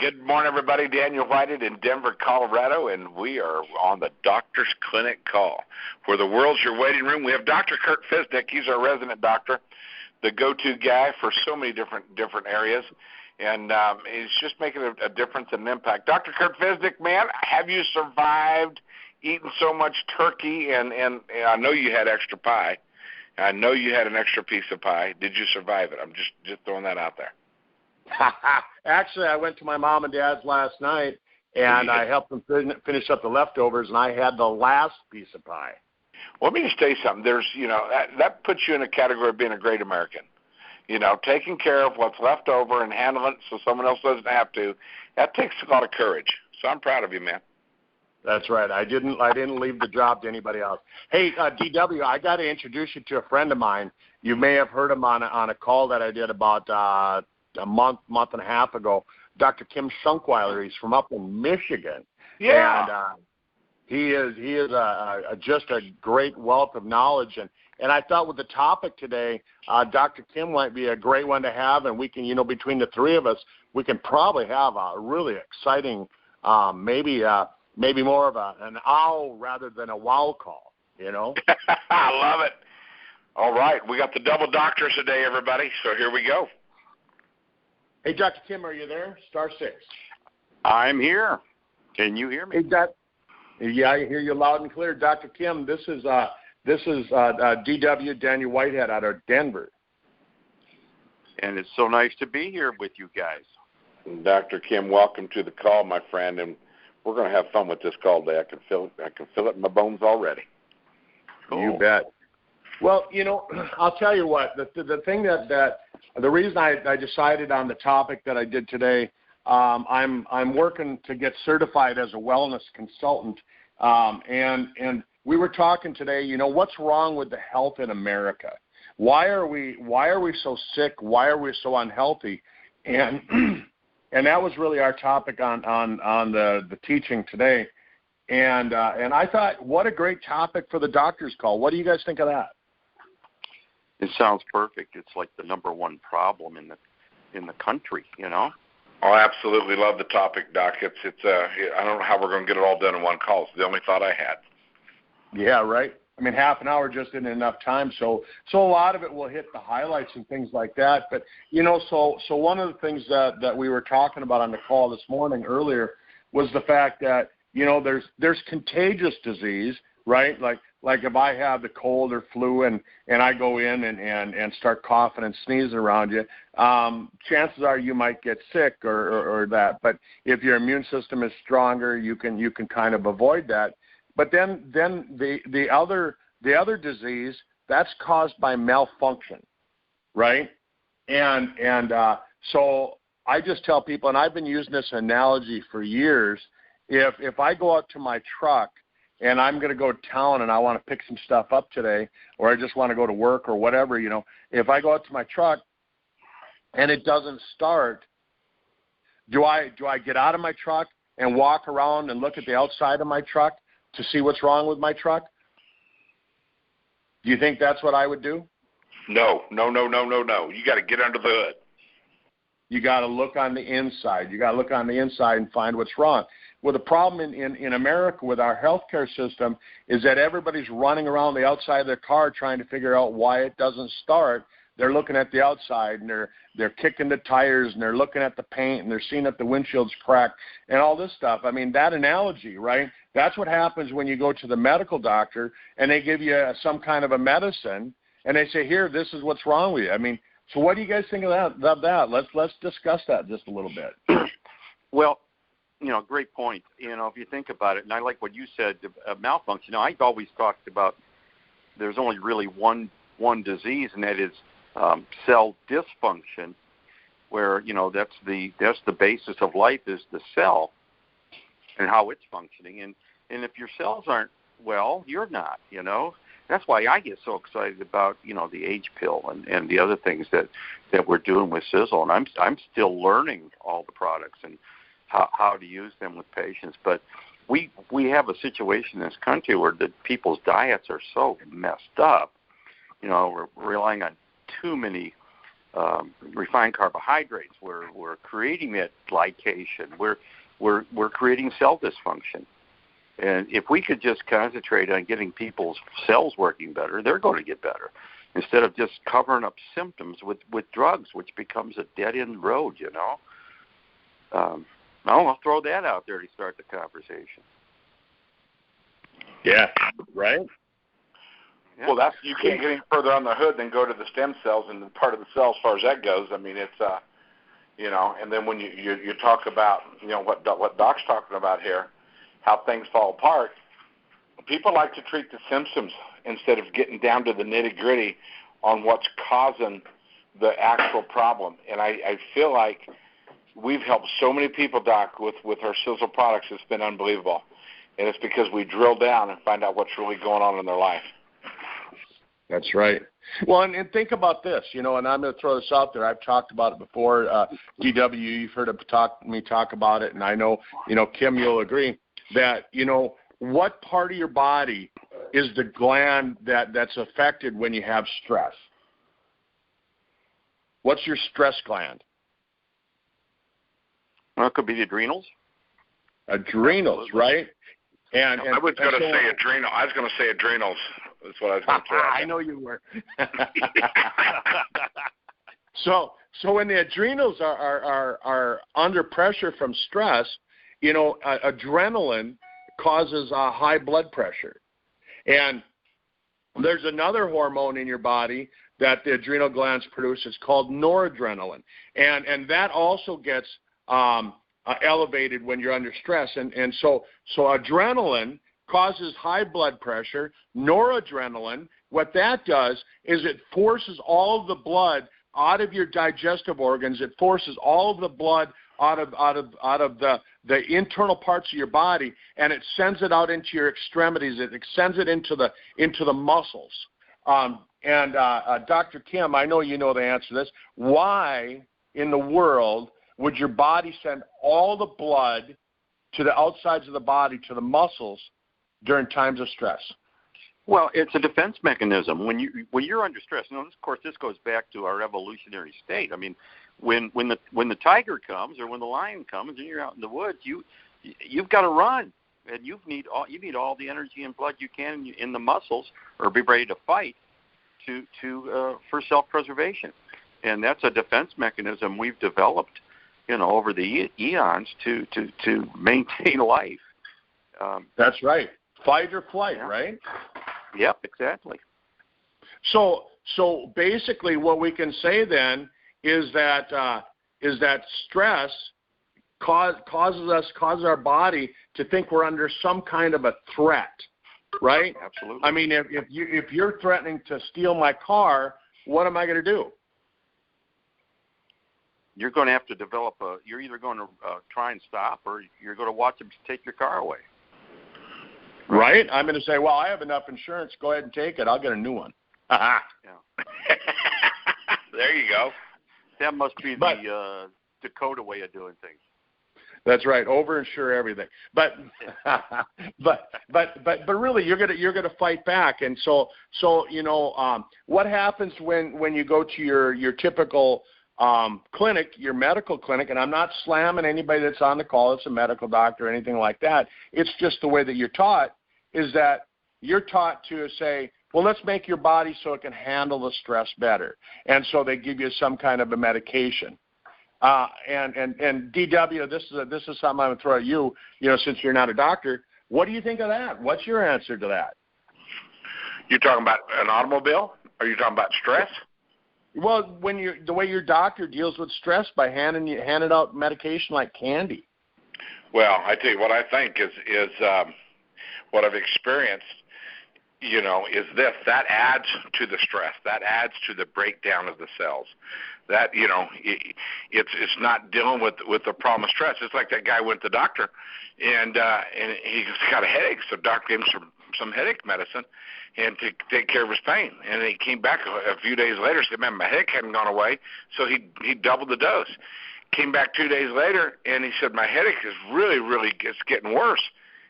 Good morning, everybody. Daniel Whited in Denver, Colorado, and we are on the Doctor's Clinic call. For the world's your waiting room, we have Dr. Kurt Fisdick. He's our resident doctor, the go-to guy for so many different areas, and he's just making a difference and an impact. Dr. Kurt Fisdick, man, have you survived eating so much turkey? And I know you had extra pie. I know you had an extra piece of pie. Did you survive it? I'm just throwing that out there. Actually, I went to my mom and dad's last night, and I helped them finish up the leftovers, and I had the last piece of pie. Well, let me just tell you something. There's, that puts you in a category of being a great American. Taking care of what's left over and handling it so someone else doesn't have to. That takes a lot of courage. So I'm proud of you, man. That's right. I didn't leave the job to anybody else. Hey, DW, I got to introduce you to a friend of mine. You may have heard him on a call that I did about a month and a half ago. Dr. Kim Schunkweiler. He's from up in Michigan. Yeah. And he is just a great wealth of knowledge. And I thought with the topic today, Dr. Kim might be a great one to have, and we can, between the three of us, we can probably have a really exciting, maybe more of an ow rather than a wow call, I love it. All right. We got the double doctors today, everybody, so here we go. Hey, Dr. Kim, are you there? Star 6. I'm here. Can you hear me? Hey, yeah, I hear you loud and clear. Dr. Kim, this is DW, Daniel Whitehead out of Denver. And it's so nice to be here with you guys. Dr. Kim, welcome to the call, my friend, and we're going to have fun with this call today. I can feel it in my bones already. Cool. You bet. Well, I'll tell you what, the thing that the reason I decided on the topic that I did today, I'm working to get certified as a wellness consultant, and we were talking today, what's wrong with the health in America? Why are we so sick? Why are we so unhealthy? And and that was really our topic on the teaching today. And I thought, what a great topic for the doctor's call. What do you guys think of that? It sounds perfect. It's like the number one problem in the country, Oh, I absolutely love the topic, Doc. It's I don't know how we're going to get it all done in one call. It's the only thought I had. Yeah, right. I mean, half an hour just isn't enough time, so a lot of it will hit the highlights and things like that. But so one of the things that we were talking about on the call this morning earlier was the fact that there's contagious disease, right? Like if I have the cold or flu and I go in and start coughing and sneezing around you, chances are you might get sick or that. But if your immune system is stronger, you can kind of avoid that. But then the other disease, that's caused by malfunction, right? And so I just tell people, and I've been using this analogy for years, if I go out to my truck and I'm going to go to town and I want to pick some stuff up today, or I just want to go to work or whatever, if I go out to my truck and it doesn't start, do I get out of my truck and walk around and look at the outside of my truck to see what's wrong with my truck? Do you think that's what I would do? No. You got to get under the hood. You got to look on the inside. You got to look on the inside and find what's wrong. Well, the problem in America with our healthcare system is that everybody's running around the outside of their car trying to figure out why it doesn't start. They're looking at the outside, and they're kicking the tires, and they're looking at the paint, and they're seeing that the windshield's cracked, and all this stuff. I mean, that analogy, right? That's what happens when you go to the medical doctor, and they give you some kind of a medicine, and they say, here, this is what's wrong with you. I mean, so what do you guys think of that? Let's discuss that just a little bit. Well, great point. If you think about it, and I like what you said, malfunction. I've always talked about there's only really one disease, and that is cell dysfunction, where that's the basis of life, is the cell and how it's functioning. And if your cells aren't well, you're not. That's why I get so excited about the age pill and the other things that we're doing with Sisel. And I'm still learning all the products and how to use them with patients. But we have a situation in this country where the people's diets are so messed up. We're relying on too many refined carbohydrates. We're creating that glycation. We're creating cell dysfunction. And if we could just concentrate on getting people's cells working better, they're going to get better, instead of just covering up symptoms with drugs, which becomes a dead-end road, you know. I'll throw that out there to start the conversation. Yeah, right? Yeah. Well, you can't get any further on the hood than go to the stem cells and the part of the cell as far as that goes. I mean, it's, and then when you talk about, what Doc's talking about here, how things fall apart, people like to treat the symptoms instead of getting down to the nitty-gritty on what's causing the actual problem. And I feel like we've helped so many people, Doc, with our Sisel products. It's been unbelievable. And it's because we drill down and find out what's really going on in their life. That's right. Well, and think about this, and I'm going to throw this out there. I've talked about it before. DW, you've heard me talk about it, and I know, Kim, you'll agree that, what part of your body is the gland that's affected when you have stress? What's your stress gland? Well, it could be the adrenals. Adrenals, right? And I was going to say adrenal. I was going to say adrenals. That's what I was going to say. I know you were. So when the adrenals are under pressure from stress, adrenaline causes high blood pressure. And there's another hormone in your body that the adrenal glands produce. It's called noradrenaline. And that also gets elevated when you're under stress. And so adrenaline causes high blood pressure. Noradrenaline, what that does is it forces all of the blood out of your digestive organs. It forces all of the blood out of the internal parts of your body, and it sends it out into your extremities. It sends it into the muscles. Dr. Kim, I know you know the answer to this. Why in the world would your body send all the blood to the outsides of the body, to the muscles, during times of stress? Well, it's a defense mechanism. When you're under stress, of course, this goes back to our evolutionary state. I mean, when the tiger comes or when the lion comes and you're out in the woods, you've got to run, and you need all the energy and blood you can in the muscles, or be ready to fight for self-preservation. And that's a defense mechanism we've developed, over the eons to maintain life. That's right. Fight or flight, yeah. Right? Yep, exactly. So basically, what we can say then is that stress causes our body to think we're under some kind of a threat, right? Absolutely. I mean, if you're threatening to steal my car, what am I going to do? You're going to have to develop you're either going to try and stop, or you're going to watch them take your car away. Right? I'm going to say, well, I have enough insurance. Go ahead and take it. I'll get a new one. Yeah. There you go. That must be the Dakota way of doing things. That's right. Overinsure everything. But really, you're gonna fight back. And so what happens when you go to your typical clinic, your medical clinic? And I'm not slamming anybody that's on the call. It's a medical doctor or anything like that. It's just the way that you're taught. Is that you're taught to say, well, let's make your body so it can handle the stress better. And so they give you some kind of a medication. And DW, this is something I'm going to throw at you, since you're not a doctor. What do you think of that? What's your answer to that? You're talking about an automobile? Are you talking about stress? Well, the way your doctor deals with stress by handing out medication like candy. Well, I tell you what I think is what I've experienced, is this. That adds to the stress. That adds to the breakdown of the cells. That, it's not dealing with the problem of stress. It's like that guy went to the doctor, and he's got a headache, so the doctor gave him some headache medicine and to take care of his pain. And he came back a few days later and said, man, my headache hadn't gone away, so he doubled the dose. Came back 2 days later, and he said, my headache is really, really, it's getting worse.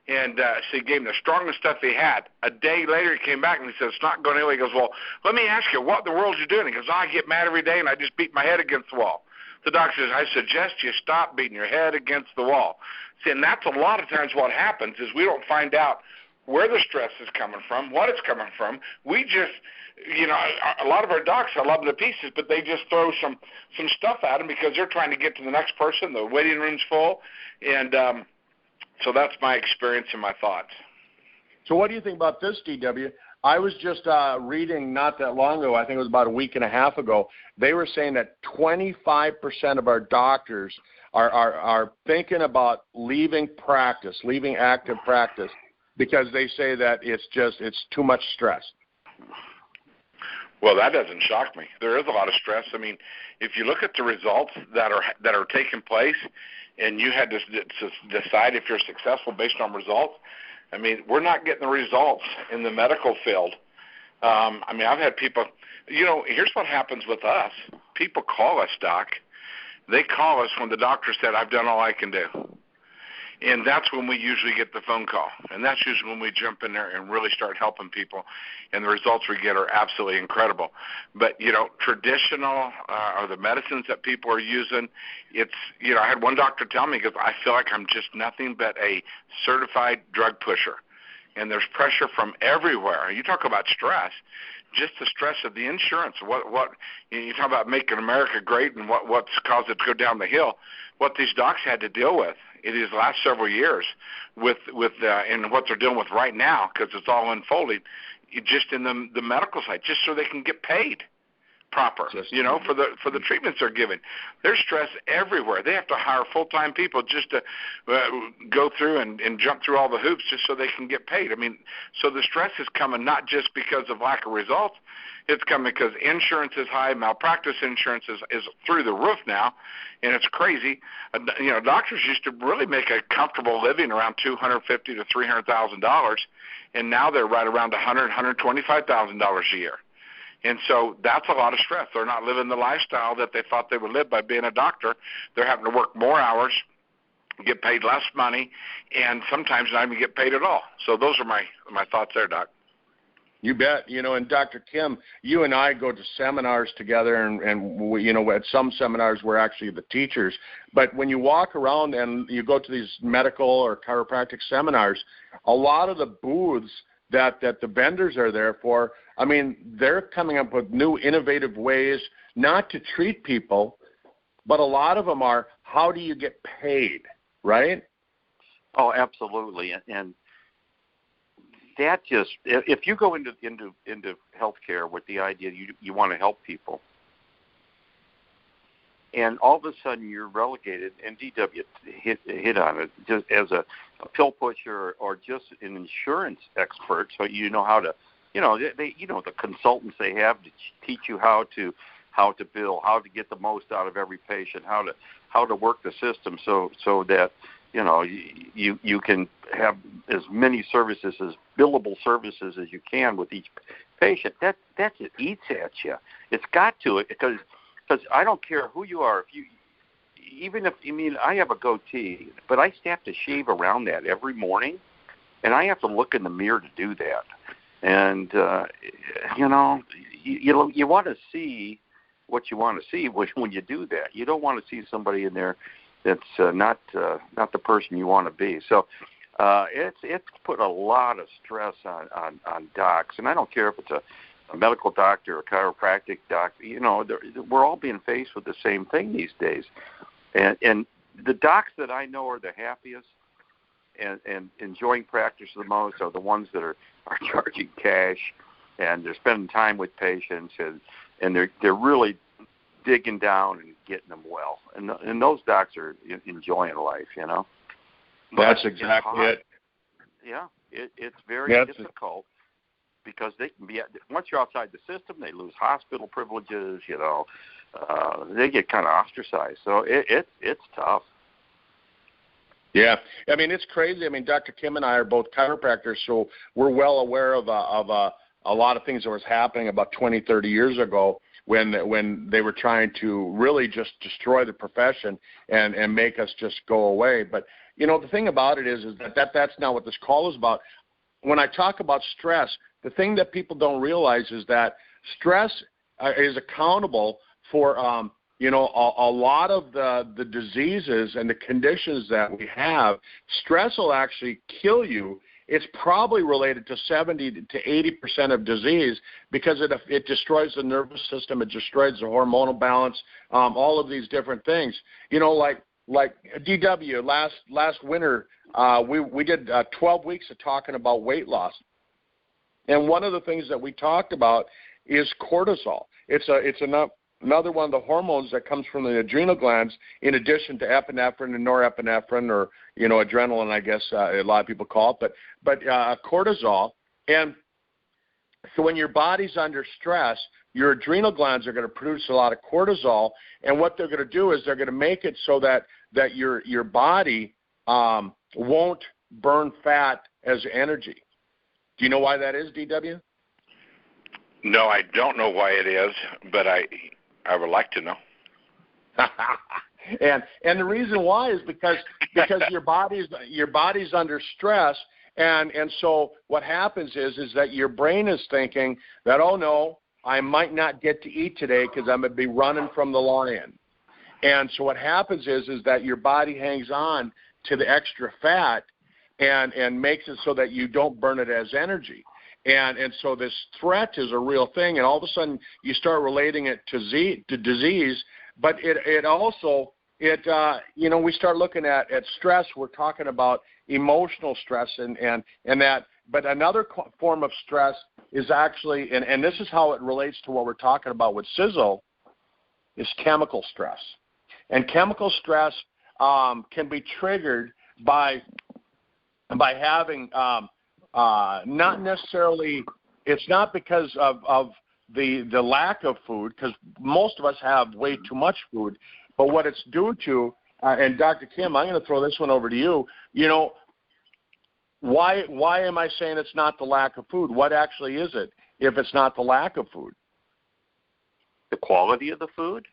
And so he gave him the strongest stuff he had. A day later, he came back and he said, it's not going anywhere. He goes, well, let me ask you, what in the world are you doing? He goes, I get mad every day and I just beat my head against the wall. The doctor says, I suggest you stop beating your head against the wall. See, and that's a lot of times what happens is we don't find out where the stress is coming from, what it's coming from. We just, a lot of our docs, I love them to pieces, but they just throw some stuff at them because they're trying to get to the next person. The waiting room's full. And so that's my experience and my thoughts. So what do you think about this, DW? I was just reading not that long ago, I think it was about a week and a half ago, they were saying that 25% of our doctors are thinking about leaving active practice, because they say that it's too much stress. Well, that doesn't shock me. There is a lot of stress. I mean, if you look at the results that are taking place, and you had to decide if you're successful based on results, I mean, we're not getting the results in the medical field. I mean, I've had people, here's what happens with us. People call us, Doc. They call us when the doctor said, I've done all I can do. And that's when we usually get the phone call. And that's usually when we jump in there and really start helping people. And the results we get are absolutely incredible. But, traditional or the medicines that people are using, it's, I had one doctor tell me, because I feel like I'm just nothing but a certified drug pusher. And there's pressure from everywhere. You talk about stress, just the stress of the insurance. What you talk about making America great and what's caused it to go down the hill. What these docs had to deal with in these last several years with and what they're dealing with right now, because it's all unfolding, just in the medical side, just so they can get paid proper, for the treatments they're giving. There's stress everywhere. They have to hire full-time people just to go through and jump through all the hoops just so they can get paid. I mean, so the stress is coming not just because of lack of results. It's coming because insurance is high. Malpractice insurance is through the roof now, and it's crazy. Doctors used to really make a comfortable living around $250,000 to $300,000, and now they're right around $125,000 a year. And so that's a lot of stress. They're not living the lifestyle that they thought they would live by being a doctor. They're having to work more hours, get paid less money, and sometimes not even get paid at all. So those are my thoughts there, Doc. You bet. And Dr. Kim, you and I go to seminars together, and we, at some seminars we're actually the teachers. But when you walk around and you go to these medical or chiropractic seminars, a lot of the booths that the vendors are there for, I mean, they're coming up with new innovative ways not to treat people, but a lot of them are, how do you get paid, right? Oh, absolutely. And that just, if you go into healthcare with the idea you want to help people, and all of a sudden you're relegated, and DW hit on it, just as a pill pusher or just an insurance expert, so you know how to, the consultants they have to teach you how to bill, how to get the most out of every patient, how to work the system so that you can have as many services, as billable services as you can with each patient. That just eats at you. It's got to, because I don't care who you are. I have a goatee, but I have to shave around that every morning, and I have to look in the mirror to do that. And you want to see what you want to see when you do that. You don't want to see somebody in there that's not the person you want to be. So it's put a lot of stress on docs, and I don't care if it's a medical doctor or a chiropractic doctor. We're all being faced with the same thing these days. And the docs that I know are the happiest and enjoying practice the most are the ones that are charging cash, and they're spending time with patients, and they're really digging down and getting them well. And those docs are enjoying life, That's exactly it. Yeah, it's very difficult because they can be, once you're outside the system, they lose hospital privileges, they get kind of ostracized. So it's tough. Yeah, I mean, it's crazy. I mean, Dr. Kim and I are both chiropractors, so we're well aware of a lot of things that was happening about 20, 30 years ago when they were trying to really just destroy the profession and make us just go away. But the thing about it is that's not what this call is about. When I talk about stress, the thing that people don't realize is that stress is accountable for a lot of the diseases and the conditions that we have. Stress will actually kill you. It's probably related to 70 to 80% of disease because it destroys the nervous system, it destroys the hormonal balance, all of these different things. Like DW last winter, we did 12 weeks of talking about weight loss, and one of the things that we talked about is cortisol. It's another one of the hormones that comes from the adrenal glands, in addition to epinephrine and norepinephrine, or adrenaline, I guess a lot of people call it, but cortisol. And so when your body's under stress, your adrenal glands are going to produce a lot of cortisol, and what they're going to do is they're going to make it so that your body won't burn fat as energy. Do you know why that is, DW? No, I don't know why it is, but I would like to know. and the reason why is because your body's under stress, and so what happens is that your brain is thinking that, oh no, I might not get to eat today because I'm going to be running from the lion. And so what happens is that your body hangs on to the extra fat and makes it so that you don't burn it as energy. And so this threat is a real thing, and all of a sudden you start relating it to disease. But it also we start looking at stress. We're talking about emotional stress and that. But another form of stress is actually, and this is how it relates to what we're talking about with Sisel, is chemical stress. And chemical stress can be triggered by having not necessarily, it's not because of the lack of food, because most of us have way too much food, but what it's due to, and Dr. Kim, I'm going to throw this one over to you. Why am I saying it's not the lack of food? What actually is it if it's not the lack of food? The quality of the food?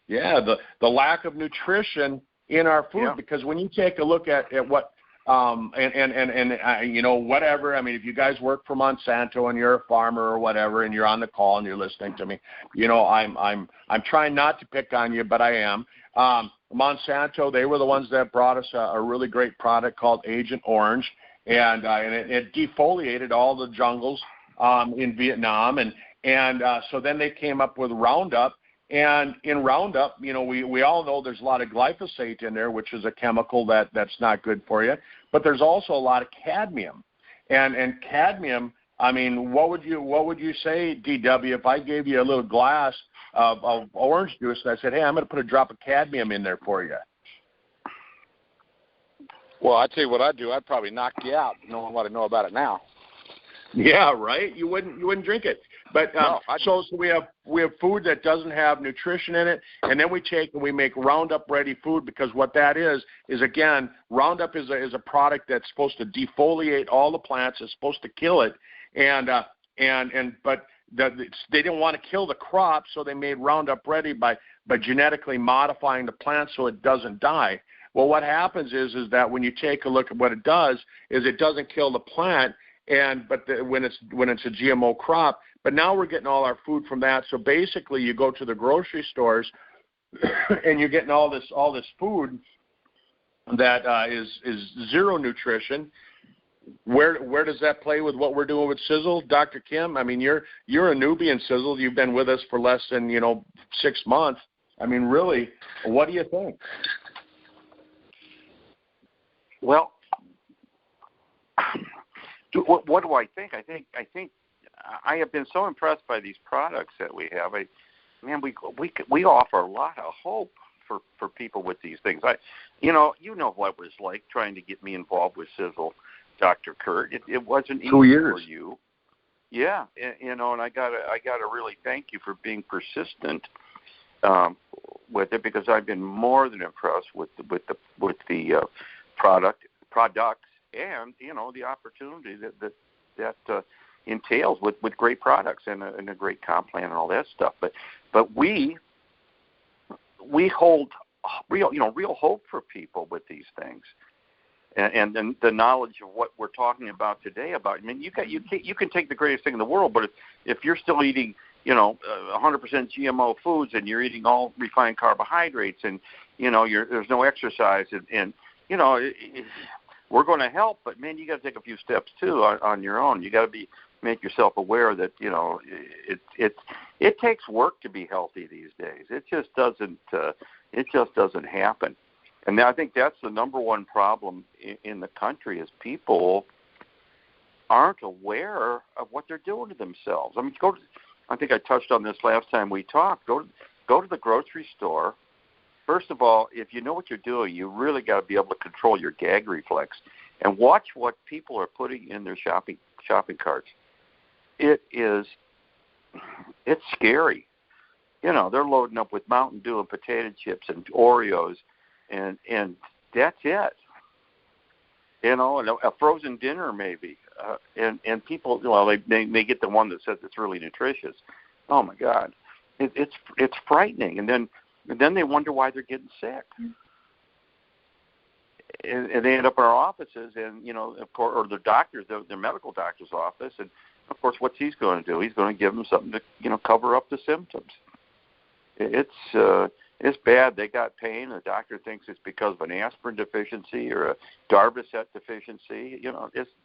Yeah, the lack of nutrition in our food, because when you take a look at what whatever, I mean, if you guys work for Monsanto and you're a farmer or whatever, and you're on the call and you're listening to me, I'm trying not to pick on you, but I am. Monsanto, they were the ones that brought us a really great product called Agent Orange, and it defoliated all the jungles in Vietnam, and so then they came up with Roundup. And in Roundup, we all know there's a lot of glyphosate in there, which is a chemical that's not good for you. But there's also a lot of cadmium, and cadmium. I mean, what would you say, DW, if I gave you a little glass of orange juice and I said, hey, I'm going to put a drop of cadmium in there for you? Well, I tell you what I'd do. I'd probably knock you out, knowing what I know about it now. Yeah, right. You wouldn't drink it. But no, so we have food that doesn't have nutrition in it, and then we make Roundup ready food, because what that is again, Roundup is a product that's supposed to defoliate all the plants. It's supposed to kill it, but they didn't want to kill the crop, so they made Roundup ready by genetically modifying the plant so it doesn't die. Well, what happens is that when you take a look at what it does, is it doesn't kill the plant. When it's a GMO crop, but now we're getting all our food from that. So basically, you go to the grocery stores, and you're getting all this food that is zero nutrition. Where does that play with what we're doing with Sisel, Dr. Kim? I mean, you're a newbie in Sisel. You've been with us for less than 6 months. I mean, really, what do you think? Well, what do I think? I think I have been so impressed by these products that we have. We offer a lot of hope for people with these things. You know what it was like trying to get me involved with Sisel, Dr. Kurt. It wasn't easy 2 years for you. Yeah, and I gotta really thank you for being persistent with it, because I've been more than impressed with the products and the opportunity that entails with great products and a great comp plan and all that stuff. But we hold real hope for people with these things. And the knowledge of what we're talking about today about, I mean, you can take the greatest thing in the world, but if you're still eating, 100% GMO foods and you're eating all refined carbohydrates and, there's no exercise and we're going to help, but man, you got to take a few steps too on your own. You got to make yourself aware that, it takes work to be healthy these days. It just doesn't happen. And I think that's the number one problem in the country is people aren't aware of what they're doing to themselves. I mean, I think I touched on this last time we talked. Go to the grocery store. First of all, if you know what you're doing, you really got to be able to control your gag reflex and watch what people are putting in their shopping carts. It's scary. They're loading up with Mountain Dew and potato chips and Oreos. And that's it. And a frozen dinner maybe. And people, they get the one that says it's really nutritious. Oh my God, it's frightening. And then they wonder why they're getting sick. And they end up in our offices, and of course, or the doctors, their medical doctor's office, and of course, what's he's going to do? He's going to give them something to cover up the symptoms. It's bad. They got pain. The doctor thinks it's because of an aspirin deficiency or a Darvocet deficiency.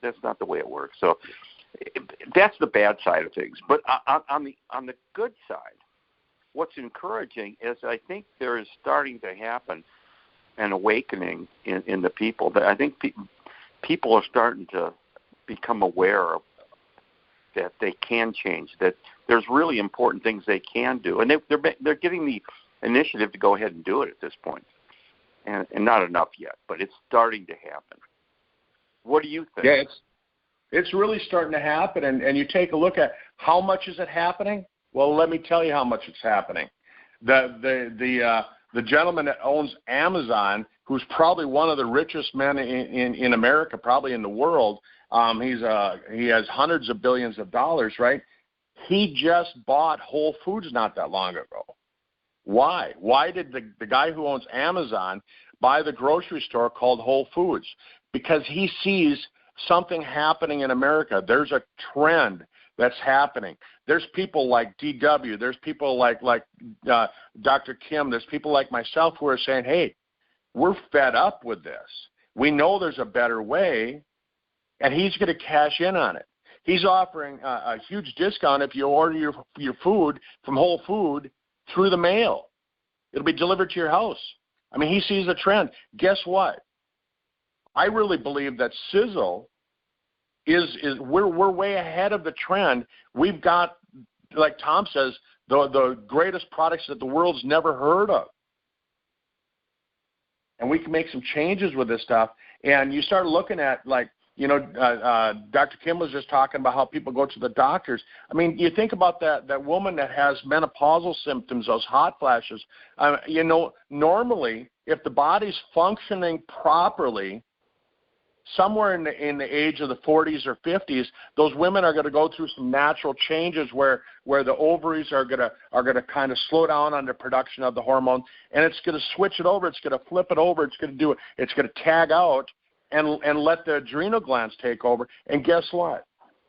That's not the way it works. So that's the bad side of things. But on the good side, what's encouraging is I think there is starting to happen an awakening in the people. That I think people are starting to become aware of that they can change, that there's really important things they can do, and they're getting the initiative to go ahead and do it at this point, and not enough yet, but it's starting to happen. What do you think? Yeah, it's really starting to happen, and you take a look at how much is it happening. Well, let me tell you how much it's happening. The gentleman that owns Amazon, who's probably one of the richest men in America, probably in the world, he has hundreds of billions of dollars, right? He just bought Whole Foods not that long ago. Why? Why did the guy who owns Amazon buy the grocery store called Whole Foods? Because he sees something happening in America. There's a trend that's happening. There's people like DW. There's people like Dr. Kim. There's people like myself who are saying, hey, we're fed up with this. We know there's a better way, and he's going to cash in on it. He's offering a huge discount if you order your food from Whole Food through the mail. It'll be delivered to your house. I mean, he sees a trend. Guess what? I really believe that Sisel we're way ahead of the trend. We've got, like Tom says, the greatest products that the world's never heard of. And we can make some changes with this stuff. And you start looking at, Dr. Kim was just talking about how people go to the doctors. I mean, you think about that woman that has menopausal symptoms, those hot flashes. Normally, if the body's functioning properly, somewhere in the age of the 40s or 50s, those women are going to go through some natural changes where the ovaries are going to kind of slow down on the production of the hormone, and it's going to switch it over. It's going to flip it over. It's going to tag out and let the adrenal glands take over. And guess what?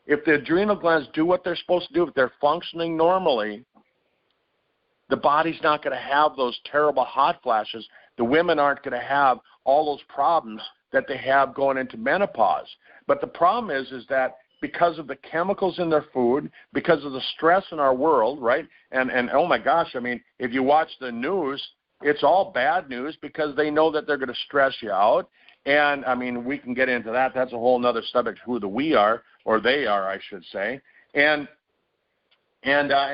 If the adrenal glands do what they're supposed to do, if they're functioning normally, the body's not going to have those terrible hot flashes. The women aren't going to have all those problems that they have going into menopause. But the problem is that because of the chemicals in their food, because of the stress in our world, right? And oh my gosh, I mean, if you watch the news, it's all bad news because they know that they're going to stress you out. And I mean, we can get into that. That's a whole other subject, who the we are, or they are, I should say. And it's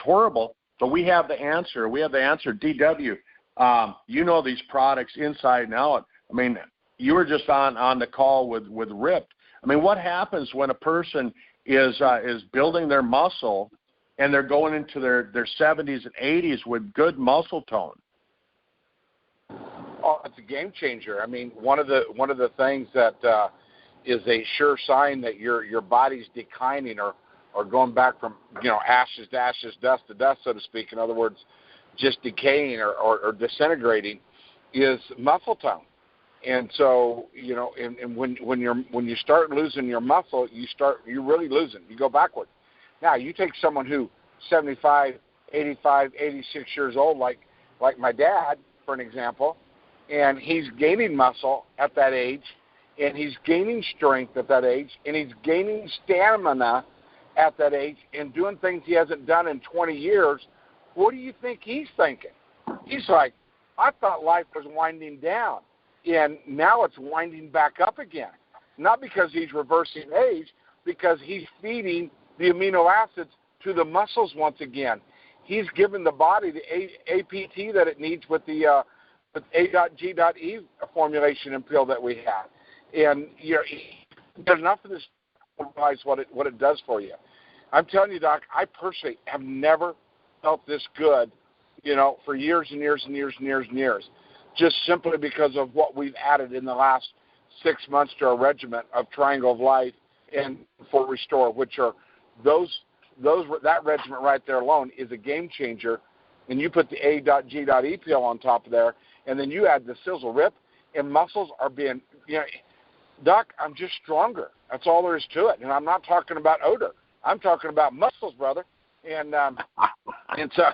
horrible. But we have the answer. We have the answer. DW, you know these products inside and out. I mean, you were just on the call with Rip. I mean, what happens when a person is building their muscle and they're going into their 70s and 80s with good muscle tone? Oh, it's a game changer. I mean, one of the things that a sure sign that your body's declining or going back from, ashes to ashes, dust to dust, so to speak. In other words, just decaying or disintegrating, is muscle tone. And so, and when you start losing your muscle, you're really losing. You go backwards. Now, you take someone who 75, 85, 86 years old, like my dad, for an example, and he's gaining muscle at that age, and he's gaining strength at that age, and he's gaining stamina at that age, and doing things he hasn't done in 20 years. What do you think he's thinking? He's like, I thought life was winding down, and now it's winding back up again. Not because he's reversing age, because he's feeding the amino acids to the muscles once again. He's given the body the APT that it needs with the with A.G.E formulation and pill that we have. And there's enough of this to realize what it does for you. I'm telling you, Doc, I personally have never felt this good, for years and years and years and years and years, just simply because of what we've added in the last 6 months to our regimen of Triangle of Life and for Restore, which are that regimen right there alone is a game changer. And you put the A.G.E pill on top of there, and then you add the Sisel Rip, and muscles are being, Doc, I'm just stronger. That's all there is to it. And I'm not talking about odor. I'm talking about muscles, brother. And and so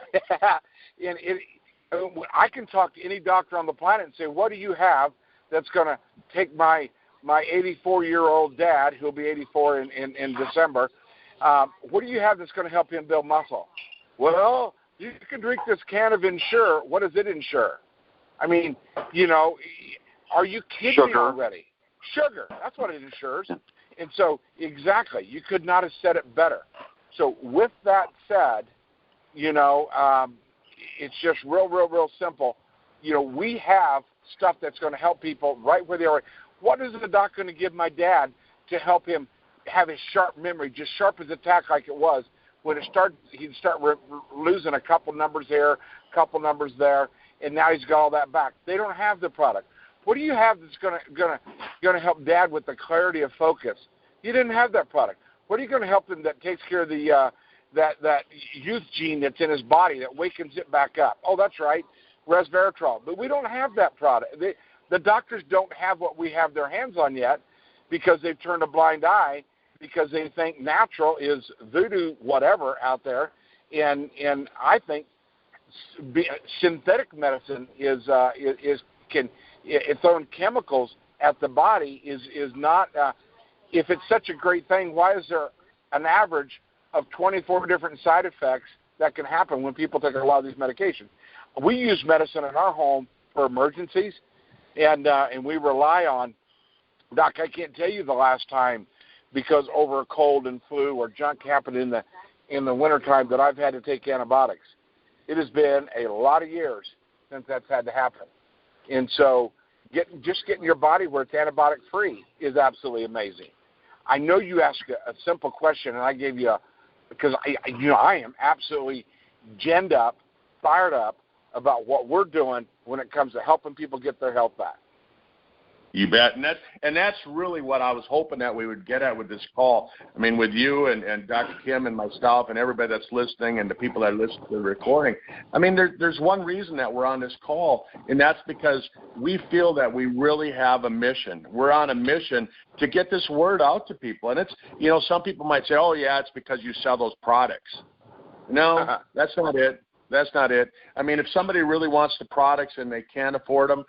I can talk to any doctor on the planet and say, what do you have that's going to take my 84-year-old dad, who'll be 84 in December, what do you have that's going to help him build muscle? Well, you can drink this can of Ensure. What does it ensure? I mean, are you kidding me already? Sugar. That's what it ensures. And so, exactly, you could not have said it better. So with that said, it's just real simple. We have stuff that's going to help people right where they are. What is the doc going to give my dad to help him have his sharp memory, just sharp as a tack like it was? When he'd start losing a couple numbers here, a couple numbers there, and now he's got all that back. They don't have the product. What do you have that's gonna help Dad with the clarity of focus? You didn't have that product. What are you going to help him that takes care of the that youth gene that's in his body that wakens it back up? Oh, that's right, resveratrol. But we don't have that product. The doctors don't have what we have their hands on yet because they've turned a blind eye because they think natural is voodoo whatever out there, and I think synthetic medicine is throwing chemicals at the body is not. If it's such a great thing, why is there an average of 24 different side effects that can happen when people take a lot of these medications? We use medicine in our home for emergencies, and we rely on. Doc, I can't tell you the last time, because over a cold and flu or junk happened in the wintertime that I've had to take antibiotics. It has been a lot of years since that's had to happen. And so getting your body where it's antibiotic free is absolutely amazing. I know you asked a simple question, and I gave you because I am absolutely genned up, fired up about what we're doing when it comes to helping people get their health back. You bet. And that's really what I was hoping that we would get at with this call. I mean, with you and Dr. Kim and myself and everybody that's listening and the people that listen to the recording. I mean, there's one reason that we're on this call, and that's because we feel that we really have a mission. We're on a mission to get this word out to people. And it's, some people might say, oh, yeah, it's because you sell those products. No, that's not it. That's not it. I mean, if somebody really wants the products and they can't afford them,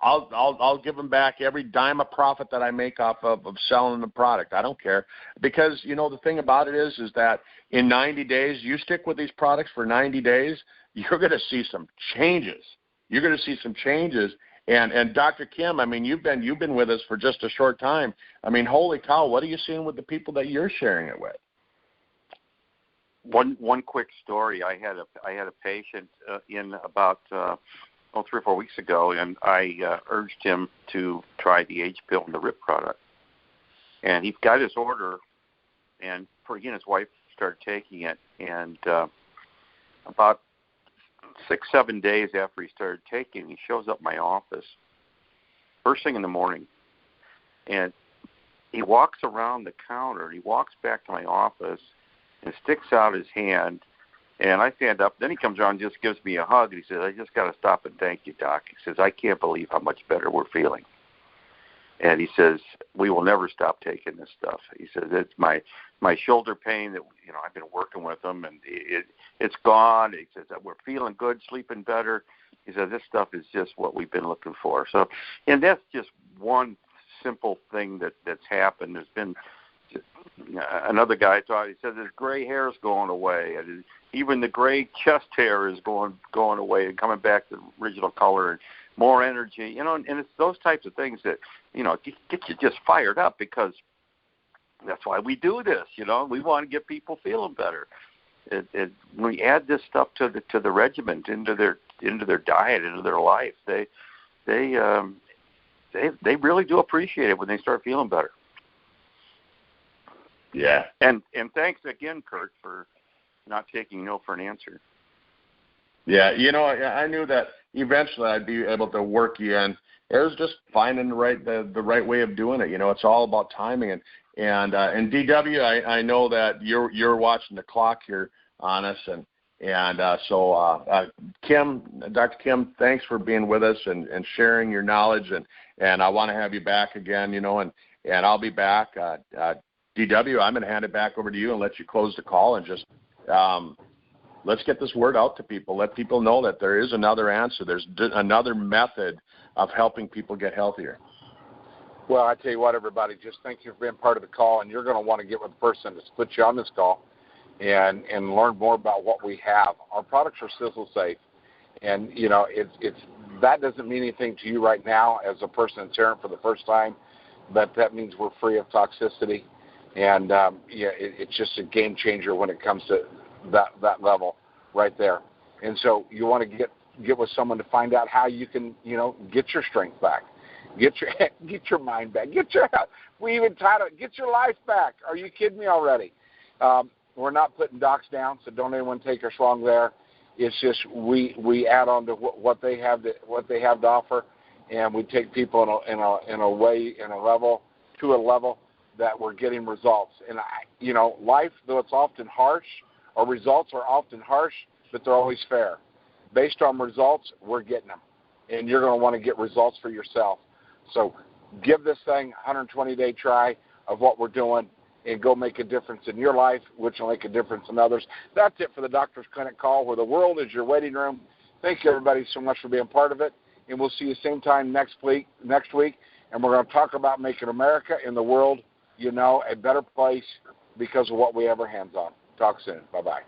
I'll give them back every dime of profit that I make off of selling the product. I don't care, because the thing about it is that in 90 days, you stick with these products for 90 days, you're going to see some changes. You're going to see some changes. And Dr. Kim, I mean, you've been with us for just a short time. I mean, holy cow, what are you seeing with the people that you're sharing it with? One quick story. I had a patient in about 3 or 4 weeks ago, and I urged him to try the H pill and the RIP product. And he got his order, and he and his wife started taking it. And about 6-7 days after he started taking it, he shows up in my office first thing in the morning, and he walks around the counter. He walks back to my office and sticks out his hand. And I stand up. Then he comes around and just gives me a hug. And he says, I just got to stop and thank you, Doc. He says, I can't believe how much better we're feeling. And he says, we will never stop taking this stuff. He says, it's my shoulder pain that, I've been working with him, and it's gone. He says, we're feeling good, sleeping better. He says, this stuff is just what we've been looking for. So, and that's just one simple thing that's happened. There's been another guy he said his gray hair is going away, and even the gray chest hair is going away and coming back to the original color, and more energy, and it's those types of things that, get you just fired up, because that's why we do this, we want to get people feeling better. When we add this stuff to the regiment, into their diet, into their life, they really do appreciate it when they start feeling better. Yeah. And thanks again, Kurt, for not taking no for an answer. Yeah, I knew that eventually I'd be able to work you in. It was just finding the right way of doing it. It's all about timing. And DW, I know that you're watching the clock here on us, and Kim, Dr. Kim, thanks for being with us and sharing your knowledge, and I want to have you back again, and I'll be back. DW, I'm going to hand it back over to you and let you close the call, and just let's get this word out to people. Let people know that there is another answer. There's another method of helping people get healthier. Well, I tell you what, everybody, just thank you for being part of the call, and you're going to want to get with the person that's put you on this call and learn more about what we have. Our products are Sisel safe, and it's that doesn't mean anything to you right now as a person that's hearing for the first time, but that means we're free of toxicity, and it's just a game changer when it comes to that level right there. And so you want to get with someone to find out how you can get your strength back, get your mind back, we even titled it, get your life back. Are you kidding me already? We're not putting docs down, so don't anyone take us wrong there. It's just we add on to what they have to offer, and we take people in a level that we're getting results. And life, though it's often harsh, our results are often harsh, but they're always fair. Based on results, we're getting them, and you're going to want to get results for yourself. So give this thing a 120-day try of what we're doing, and go make a difference in your life, which will make a difference in others. That's it for the Doctor's Clinic call, where the world is your waiting room. Thank you, everybody, so much for being part of it, and we'll see you same time next week, and we're going to talk about making America and the world, a better place because of what we have our hands on. Talk soon. Bye-bye.